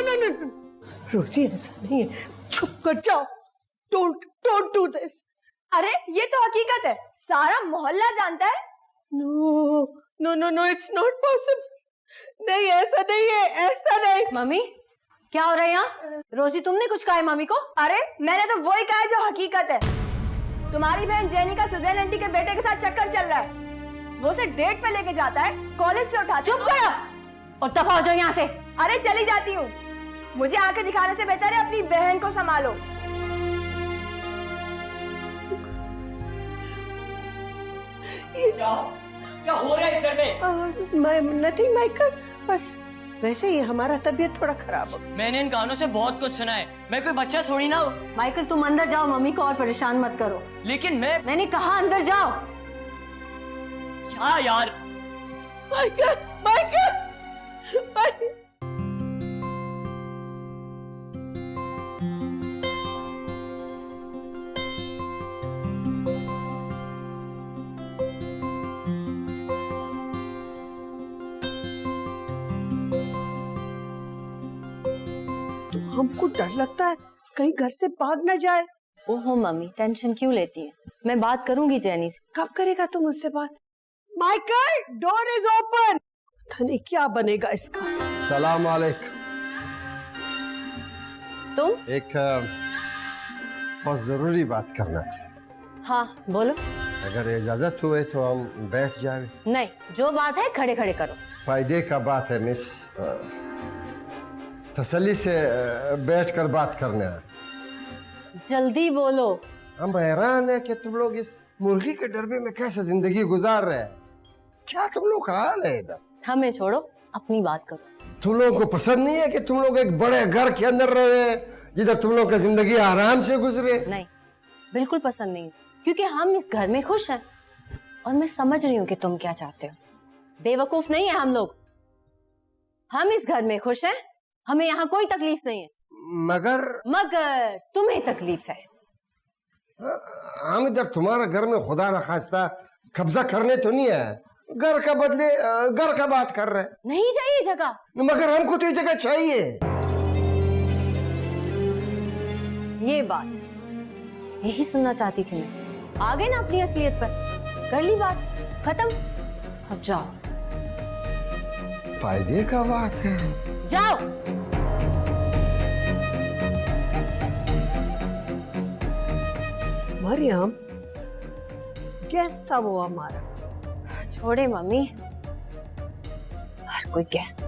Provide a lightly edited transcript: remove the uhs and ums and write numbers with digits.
No no no, रोजी ऐसा नहीं है, चुप कर जाओ। Don't don't do this. अरे ये तो हकीकत है, सारा मोहल्ला जानता है। No no no no, it's not possible. नहीं, ऐसा नहीं है, ऐसा नहीं। मम्मी क्या हो रहा है यहाँ? रोजी तुमने कुछ कहा है मम्मी को? अरे मैंने तो वही कहा है जो हकीकत है। तुम्हारी बहन जेनी का सुजैन आंटी के बेटे के साथ चक्कर चल रहा है। वो उसे डेट पे लेके जाता है, कॉलेज से उठा। चुप करो और दफा हो जाओ यहाँ से। अरे चली जाती हूँ, मुझे आके दिखाने से बेहतर है अपनी बहन को संभालो। क्या हो रहा है इस घर में? नथिंग माइकल, बस वैसे ही हमारा तबीयत थोड़ा खराब हो। मैंने इन कानों से बहुत कुछ सुना है, मैं कोई बच्चा थोड़ी ना हूँ। माइकल तुम अंदर जाओ, मम्मी को और परेशान मत करो। लेकिन मैंने कहा अंदर जाओ। क्या यार? Michael Michael Michael. तो हमको डर लगता है कहीं घर से भाग न जाए। ओहो मम्मी टेंशन क्यों लेती है, मैं बात करूंगी जेनी से। कब करेगा तुम मुझसे बात? Michael, door is open. पता नहीं क्या बनेगा इसका। सलाम अलैकुम। तुम? एक बहुत जरूरी बात करना था। हाँ बोलो। अगर इजाजत हुए तो हम बैठ जाए। नहीं, जो बात है खड़े खड़े करो। फायदे का बात है मिस, तसल्ली से बैठकर बात करना है। जल्दी बोलो। हम हैरान है कि तुम लोग इस मुर्गी के डरबे में कैसे जिंदगी गुजार रहे हैं। क्या तुम लोग का हाल है इधर? हमें छोड़ो, अपनी बात करो। तुम लोगों को पसंद नहीं है कि तुम लोग एक बड़े घर के अंदर रहे जिधर तुम लोग की जिंदगी आराम से गुजरे? नहीं, बिल्कुल पसंद नहीं, क्योंकि हम इस घर में खुश हैं और मैं समझ रही हूँ कि तुम क्या चाहते हो। बेवकूफ नहीं है हम लोग, हम इस घर में खुश हैं, हमें यहाँ कोई तकलीफ नहीं है। मगर तुम्हें तकलीफ है। हम इधर तुम्हारा घर में खुदा न खास्ता कब्जा करने तो नहीं है, घर का बदले घर का बात कर रहे हैं। नहीं चाहिए जगह, मगर हमको तो ये जगह चाहिए। ये बात यही सुनना चाहती थी मैं। आ गए ना अपनी असलियत पर, कर ली बात खत्म। अब जाओ। फायदे का बात है, जाओ। मरियम, गेस्ट था वो हमारा। छोड़े मम्मी, हर कोई गेस्ट